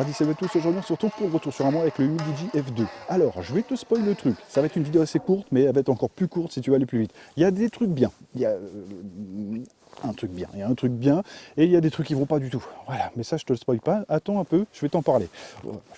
Paradis c'est tous. Aujourd'hui on se retrouve pour le retour sur un mois avec le Humidigi F2. Alors je vais te spoiler le truc, ça va être une vidéo assez courte mais elle va être encore plus courte si tu vas aller plus vite. Il y a des trucs bien, il y a un truc bien, il y a un truc bien et il y a des trucs qui vont pas du tout. Voilà, mais ça je te le spoil pas, attends un peu, je vais t'en parler.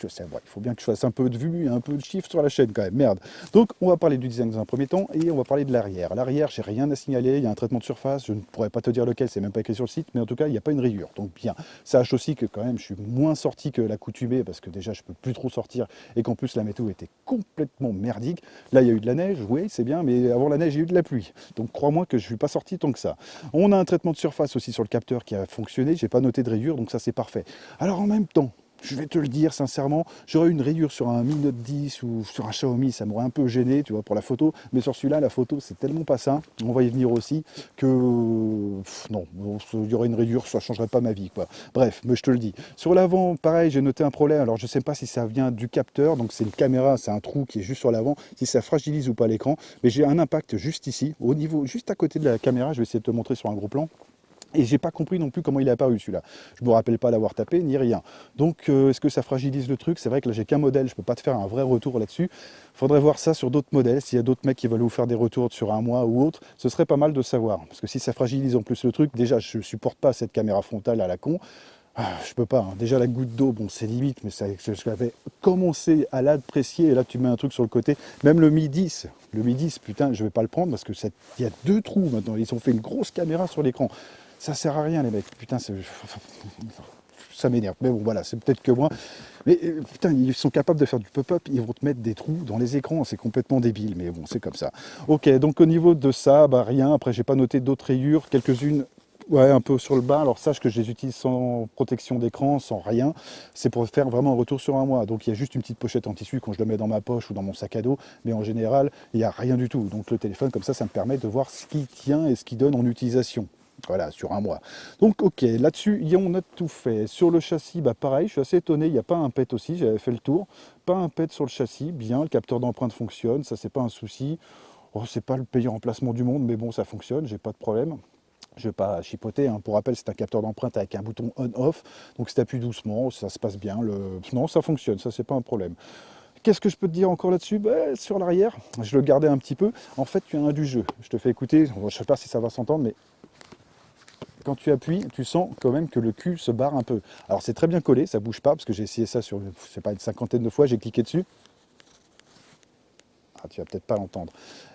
Je sais, ouais, il faut bien que je fasse un peu de vues et un peu de chiffres sur la chaîne quand même, merde. Donc on va parler du design dans un premier temps et on va parler de l'arrière. L'arrière, j'ai rien à signaler, il y a un traitement de surface, je ne pourrais pas te dire lequel, c'est même pas écrit sur le site, mais en tout cas il n'y a pas une rayure, donc bien. Sache aussi que quand même je suis moins sorti que l'accoutumée parce que déjà je peux plus trop sortir et qu'en plus la météo était complètement merdique. Là il y a eu de la neige, oui c'est bien, mais avant la neige il y a eu de la pluie. Donc crois-moi que je suis pas sorti tant que ça. On a un traitement de surface aussi sur le capteur qui a fonctionné, j'ai pas noté de rayure, donc ça c'est parfait. Alors en même temps, je vais te le dire sincèrement, j'aurais eu une rayure sur un Mi Note 10 ou sur un Xiaomi, ça m'aurait un peu gêné, tu vois, pour la photo. Mais sur celui-là, la photo, c'est tellement pas ça, on va y venir aussi, que non, il y aurait une rayure, ça ne changerait pas ma vie, quoi. Bref, mais je te le dis. Sur l'avant, pareil, j'ai noté un problème. Alors, je ne sais pas si ça vient du capteur, donc c'est une caméra, c'est un trou qui est juste sur l'avant, si ça fragilise ou pas l'écran. Mais j'ai un impact juste ici, au niveau, juste à côté de la caméra, je vais essayer de te montrer sur un gros plan. Et j'ai pas compris non plus comment il est apparu celui-là. Je me rappelle pas l'avoir tapé ni rien. Donc est-ce que ça fragilise le truc? C'est vrai que là j'ai qu'un modèle, je peux pas te faire un vrai retour là-dessus. Faudrait voir ça sur d'autres modèles. S'il y a d'autres mecs qui veulent vous faire des retours sur un mois ou autre, ce serait pas mal de savoir. Parce que si ça fragilise en plus le truc, déjà je supporte pas cette caméra frontale à la con. Je peux pas, hein. Déjà la goutte d'eau, bon c'est limite, mais ça, je l'avais commencé à l'apprécier, et là tu mets un truc sur le côté. Même le Mi 10, putain, je vais pas le prendre parce que il y a deux trous maintenant. Ils ont fait une grosse caméra sur l'écran. Ça sert à rien les mecs, putain, ça m'énerve. Mais bon voilà, c'est peut-être que moi. Mais putain, ils sont capables de faire du pop-up, ils vont te mettre des trous dans les écrans, c'est complètement débile, mais bon, c'est comme ça. Ok, donc au niveau de ça, bah rien, après j'ai pas noté d'autres rayures, quelques-unes. Ouais, un peu sur le bas. Alors sache que je les utilise sans protection d'écran, sans rien. C'est pour faire vraiment un retour sur un mois. Donc il y a juste une petite pochette en tissu quand je le mets dans ma poche ou dans mon sac à dos. Mais en général, il n'y a rien du tout. Donc le téléphone, comme ça me permet de voir ce qui tient et ce qui donne en utilisation. Voilà, sur un mois. Donc ok, là-dessus, on a tout fait. Sur le châssis, bah pareil, je suis assez étonné, il n'y a pas un PET aussi, j'avais fait le tour. Pas un PET sur le châssis, bien, le capteur d'empreinte fonctionne, ça c'est pas un souci. Oh, c'est pas le meilleur emplacement du monde, mais bon, ça fonctionne, j'ai pas de problème. Je ne vais pas chipoter, hein. Pour rappel, c'est un capteur d'empreinte avec un bouton on-off. Donc si tu appuies doucement, ça se passe bien. Non, ça fonctionne, ça c'est pas un problème. Qu'est-ce que je peux te dire encore là-dessus? Sur l'arrière, je le gardais un petit peu. En fait, tu as un du jeu. Je te fais écouter, je ne sais pas si ça va s'entendre, mais quand tu appuies, tu sens quand même que le cul se barre un peu. Alors c'est très bien collé, ça bouge pas, parce que j'ai essayé ça sur, je sais pas, une cinquantaine de fois, j'ai cliqué dessus. Ah, tu vas peut-être pas l'entendre.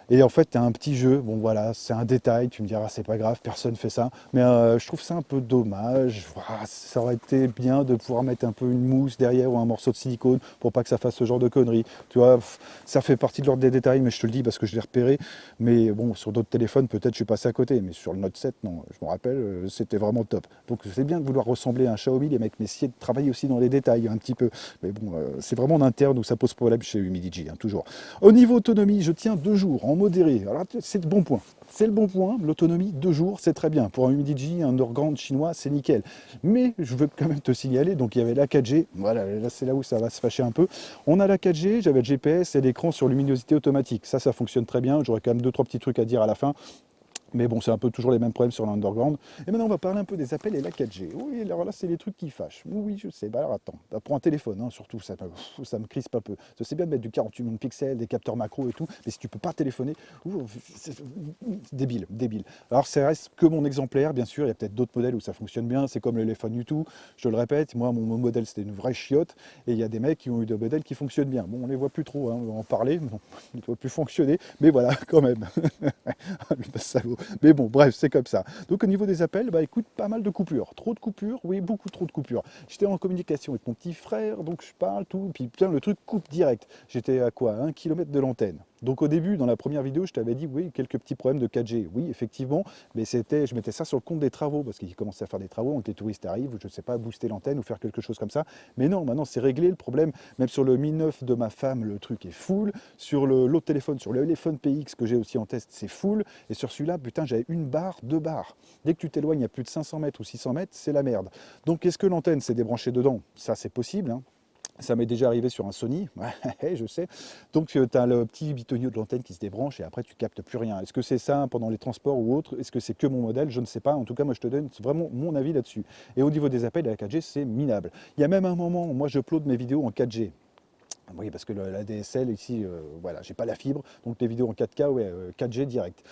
Et en fait, tu as un petit jeu, bon voilà, c'est un détail, tu me diras, c'est pas grave, personne fait ça. Mais je trouve ça un peu dommage. Voilà, ça aurait été bien de pouvoir mettre un peu une mousse derrière ou un morceau de silicone pour pas que ça fasse ce genre de conneries. Tu vois, ça fait partie de l'ordre des détails, mais je te le dis parce que je l'ai repéré. Mais bon, sur d'autres téléphones, peut-être je suis passé à côté. Mais sur le Note 7, non, je me rappelle, c'était vraiment top. Donc c'est bien de vouloir ressembler à un Xiaomi, les mecs, mais essayez de travailler aussi dans les détails un petit peu. Mais bon, c'est vraiment en interne où ça pose problème chez Humidigi, hein, toujours. Au niveau autonomie, je tiens 2 jours en modéré. Alors c'est le bon point. C'est le bon point. L'autonomie, 2 jours, c'est très bien. Pour un Humidigi, un Organd chinois, c'est nickel. Mais je veux quand même te signaler, donc il y avait la 4G. Voilà, là c'est là où ça va se fâcher un peu. On a la 4G, j'avais le GPS et l'écran sur luminosité automatique. Ça fonctionne très bien. J'aurais quand même 2-3 petits trucs à dire à la fin. Mais bon, c'est un peu toujours les mêmes problèmes sur l'underground. Et maintenant, on va parler un peu des appels et la 4G. Oui, alors là, c'est les trucs qui fâchent. Oui, oui, je sais. Bah alors attends, bah, pour un téléphone, hein, surtout, ça me crispe un peu. C'est bien de mettre du 48 millions de pixels, des capteurs macro et tout, mais si tu peux pas téléphoner, c'est débile, débile. Alors, ça reste que mon exemplaire, bien sûr. Il y a peut-être d'autres modèles où ça fonctionne bien. C'est comme le téléphone YouTube. Je le répète, moi, mon modèle, c'était une vraie chiotte. Et il y a des mecs qui ont eu des modèles qui fonctionnent bien. Bon, on les voit plus trop, hein, on va en parler. Bon, ils ne doivent plus fonctionner, mais voilà, quand même. Le salaud. Mais bon, bref, c'est comme ça. Donc au niveau des appels, bah écoute, pas mal de coupures. Trop de coupures, oui, beaucoup trop de coupures. J'étais en communication avec mon petit frère, donc je parle tout, puis putain, le truc coupe direct. J'étais à quoi? 1 kilomètre de l'antenne. Donc au début, dans la première vidéo, je t'avais dit, oui, quelques petits problèmes de 4G. Oui, effectivement, mais je mettais ça sur le compte des travaux, parce qu'ils commençaient à faire des travaux, donc les touristes arrivent, ou je ne sais pas, booster l'antenne ou faire quelque chose comme ça. Mais non, maintenant c'est réglé le problème. Même sur le Mi 9 de ma femme, le truc est full. Sur l'autre téléphone, sur le téléphone PX que j'ai aussi en test, c'est full. Et sur celui-là, putain, j'avais une barre, 2 barres. Dès que tu t'éloignes à plus de 500 mètres ou 600 mètres, c'est la merde. Donc est-ce que l'antenne s'est débranchée dedans? Ça, c'est possible, hein. Ça m'est déjà arrivé sur un Sony, ouais, je sais. Donc tu as le petit bitonio de l'antenne qui se débranche et après tu captes plus rien. Est-ce que c'est ça pendant les transports ou autre? Est-ce que c'est que mon modèle? Je ne sais pas. En tout cas, moi je te donne vraiment mon avis là-dessus. Et au niveau des appels à la 4G, c'est minable. Il y a même un moment où moi je upload mes vidéos en 4G. Oui, parce que la DSL ici, voilà, j'ai pas la fibre, donc les vidéos en 4K, ouais, 4G direct.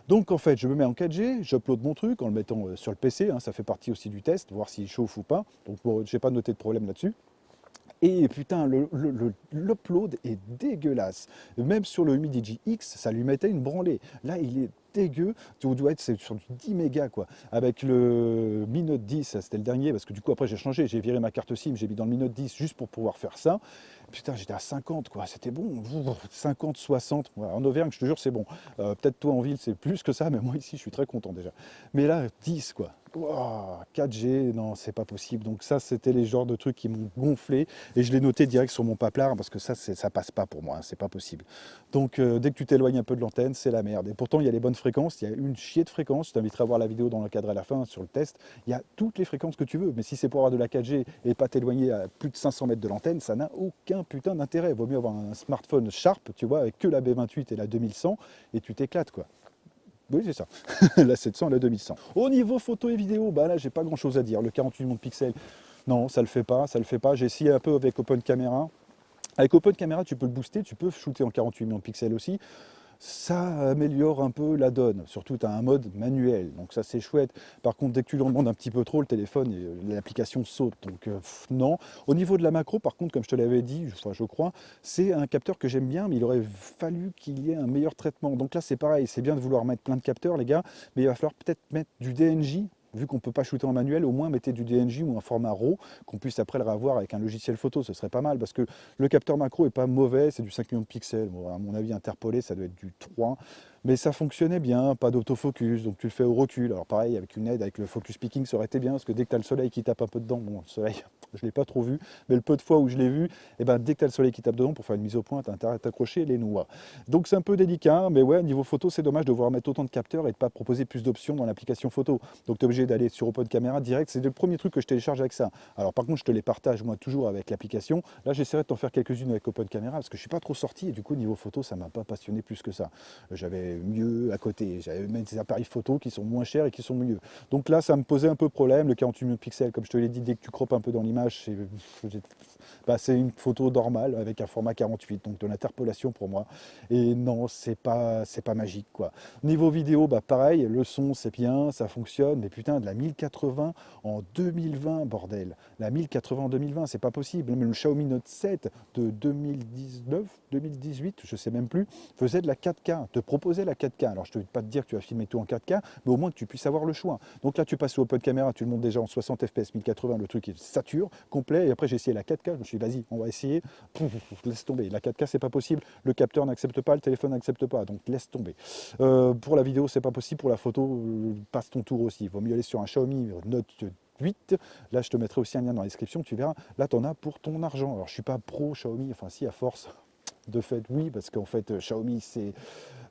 Donc en fait, je me mets en 4G, j'upload mon truc en le mettant sur le PC, hein, ça fait partie aussi du test, voir s'il chauffe ou pas. Donc bon, j'ai pas noté de problème là-dessus. Et putain, l'upload est dégueulasse. Même sur le Humidigi X, ça lui mettait une branlée. Là, il est dégueu. Tu dois être sur du 10 mégas, quoi. Avec le Mi Note 10, c'était le dernier, parce que du coup, après, j'ai changé. J'ai viré ma carte SIM, j'ai mis dans le Mi Note 10 juste pour pouvoir faire ça. Putain, j'étais à 50, quoi. C'était bon. 50, 60. Ouais, en Auvergne, je te jure, c'est bon. Peut-être toi en ville, c'est plus que ça, mais moi ici, je suis très content déjà. Mais là, 10, quoi. Wow, 4G, non, c'est pas possible. Donc ça, c'était les genres de trucs qui m'ont gonflé. Et je l'ai noté direct sur mon paplard parce que ça passe pas pour moi, hein, c'est pas possible. Donc dès que tu t'éloignes un peu de l'antenne, c'est la merde. Et pourtant, il y a les bonnes fréquences, il y a une chier de fréquences. Je t'inviterai à voir la vidéo dans le cadre à la fin sur le test. Il y a toutes les fréquences que tu veux. Mais si c'est pour avoir de la 4G et pas t'éloigner à plus de 500 mètres de l'antenne, ça n'a aucun putain d'intérêt. Vaut mieux avoir un smartphone Sharp, tu vois, avec que la B28 et la 2100 et tu t'éclates, quoi. Oui, c'est ça. La 700 et la 2100. Au niveau photo et vidéo, bah là, j'ai pas grand chose à dire. Le 48 millions de pixels, non, ça le fait pas, ça le fait pas. J'ai essayé un peu avec Open Camera. Avec Open Camera, tu peux le booster, tu peux shooter en 48 millions de pixels aussi. Ça améliore un peu la donne. Surtout, tu as un mode manuel, donc ça c'est chouette. Par contre, dès que tu lui en demandes un petit peu trop, le téléphone, l'application saute. Donc non. Au niveau de la macro, par contre, comme je te l'avais dit, enfin, je crois, c'est un capteur que j'aime bien, mais il aurait fallu qu'il y ait un meilleur traitement. Donc là, c'est pareil, c'est bien de vouloir mettre plein de capteurs, les gars, mais il va falloir peut-être mettre du DNJ. Vu qu'on ne peut pas shooter en manuel, au moins mettez du DNJ ou un format RAW qu'on puisse après le revoir avec un logiciel photo, ce serait pas mal parce que le capteur macro est pas mauvais, c'est du 5 millions de pixels. Bon, à mon avis, interpolé, ça doit être du 3. Mais ça fonctionnait bien, pas d'autofocus, donc tu le fais au recul. Alors pareil, avec une aide, avec le focus picking, ça aurait été bien, parce que dès que tu as le soleil qui tape un peu dedans, bon, le soleil, je ne l'ai pas trop vu, mais le peu de fois où je l'ai vu, et ben, dès que tu as le soleil qui tape dedans, pour faire une mise au point, tu as intérêt à t'accrocher les noix. Donc c'est un peu délicat, mais ouais, niveau photo, c'est dommage de devoir mettre autant de capteurs et de ne pas proposer plus d'options dans l'application photo. Donc tu es obligé d'aller sur Open Camera direct, c'est le premier truc que je télécharge avec ça. Alors par contre, je te les partage moi toujours avec l'application. Là, j'essaierai de t'en faire quelques-unes avec Open Camera, parce que je ne suis pas trop sorti, et du coup, niveau photo, ça ne m'a pas passionné plus que ça. J'avais mieux à côté, j'avais même des appareils photo qui sont moins chers et qui sont mieux. Donc là, ça me posait un peu problème, le 48 millions de pixels, comme je te l'ai dit, dès que tu croppes un peu dans l'image, c'est une photo normale avec un format 48, donc de l'interpolation pour moi. Et non, c'est pas magique, quoi. Niveau vidéo, bah pareil, le son c'est bien, ça fonctionne, mais putain, de la 1080 en 2020, bordel. La 1080 en 2020, c'est pas possible. Même le Xiaomi Note 7 de 2019, 2018, je sais même plus, faisait de la 4K, te proposait la 4K. Alors je ne vais pas te dire que tu vas filmer tout en 4K, mais au moins que tu puisses avoir le choix. Donc là, tu passes au Open Camera, tu le montes déjà en 60 fps, 1080, le truc il sature, complet. Et après, j'ai essayé la 4K, je me suis dit, vas-y, on va essayer. Pouf, laisse tomber. La 4K, c'est pas possible. Le capteur n'accepte pas, le téléphone n'accepte pas. Donc laisse tomber. Pour la vidéo, c'est pas possible. Pour la photo, passe ton tour aussi. Il vaut mieux aller sur un Xiaomi Note 8. Là, je te mettrai aussi un lien dans la description, tu verras. Là, tu en as pour ton argent. Alors, je suis pas pro Xiaomi, enfin, si, à force. De fait, oui, parce qu'en fait, Xiaomi, c'est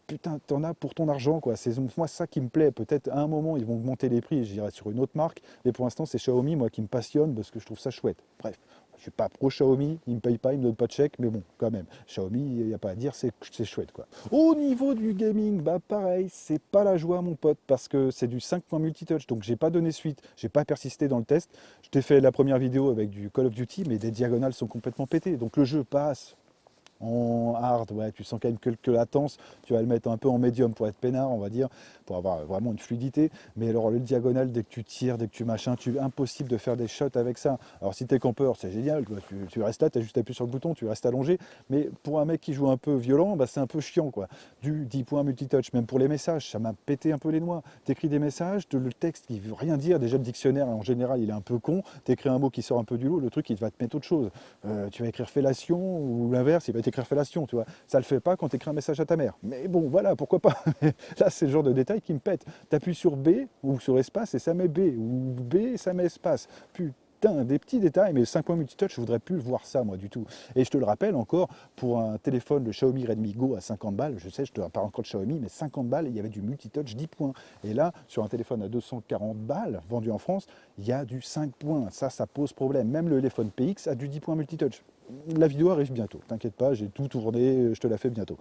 putain, t'en as pour ton argent, quoi. C'est moi ça qui me plaît. Peut-être à un moment, ils vont augmenter les prix et j'irai sur une autre marque. Mais pour l'instant, c'est Xiaomi, moi, qui me passionne parce que je trouve ça chouette. Bref, je suis pas pro Xiaomi, ils me payent pas, ils me donnent pas de chèque, mais bon, quand même. Xiaomi, il n'y a pas à dire, c'est chouette, quoi. Au niveau du gaming, bah pareil, c'est pas la joie, mon pote, parce que c'est du 5 points multitouch, donc j'ai pas donné suite, j'ai pas persisté dans le test. Je t'ai fait la première vidéo avec du Call of Duty, mais des diagonales sont complètement pétées, donc le jeu passe. En hard, ouais, tu sens quand même quelques latences. Tu vas le mettre un peu en médium pour être peinard, on va dire, pour avoir vraiment une fluidité. Mais alors, le diagonal, dès que tu tires, dès que tu machin, impossible de faire des shots avec ça. Alors, si t'es campeur, c'est génial. Tu restes là, tu as juste appuyé sur le bouton, tu restes allongé. Mais pour un mec qui joue un peu violent, bah, c'est un peu chiant, quoi. Du 10 points multitouch, même pour les messages, ça m'a pété un peu les noix. T'écris des messages, le texte qui veut rien dire. Déjà, le dictionnaire, en général, il est un peu con. T'écris un mot qui sort un peu du lot, le truc, il va te mettre autre chose. Tu vas écrire fellation ou l'inverse, il va écrire fellation, tu vois. Ça le fait pas quand tu écris un message à ta mère. Mais bon, voilà, pourquoi pas. Là, c'est le genre de détail qui me pète. Tu appuies sur B ou sur espace et ça met B. Ou B, ça met espace. Putain, des petits détails, mais 5 points multitouch, je voudrais plus voir ça, moi, du tout. Et je te le rappelle encore, pour un téléphone, le Xiaomi Redmi Go à 50 balles, je sais, je te parle encore de Xiaomi, mais 50 balles, il y avait du multitouch 10 points. Et là, sur un téléphone à 240 balles, vendu en France, il y a du 5 points. Ça pose problème. Même le téléphone PX a du 10 points multitouch. la vidéo arrive bientôt, t'inquiète pas, j'ai tout tourné, je te la fais bientôt.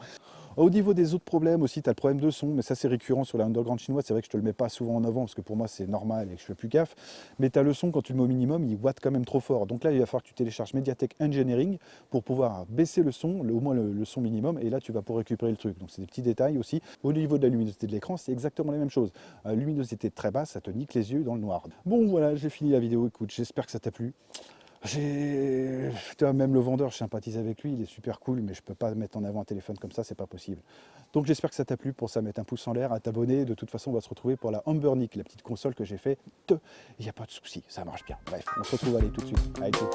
Au niveau des autres problèmes aussi, tu as le problème de son, mais ça c'est récurrent sur la underground chinoise, c'est vrai que je te le mets pas souvent en avant parce que pour moi c'est normal et que je fais plus gaffe, mais tu as le son quand tu le mets au minimum, il watt quand même trop fort. Donc là il va falloir que tu télécharges Mediatek Engineering pour pouvoir baisser le son, au moins le son minimum, et là tu vas pouvoir récupérer le truc. Donc c'est des petits détails aussi. Au niveau de la luminosité de l'écran, c'est exactement la même chose. Luminosité très basse, ça te nique les yeux dans le noir. Bon voilà, j'ai fini la vidéo, écoute, j'espère que ça t'a plu. Même le vendeur, je sympathise avec lui, il est super cool, mais je peux pas mettre en avant un téléphone comme ça, c'est pas possible. Donc j'espère que ça t'a plu. Pour ça, mettre un pouce en l'air, à t'abonner. De toute façon, on va se retrouver pour la Humbernick, la petite console que j'ai fait. Il n'y a pas de souci, ça marche bien. Bref, on se retrouve allez tout de suite. Allez, tout.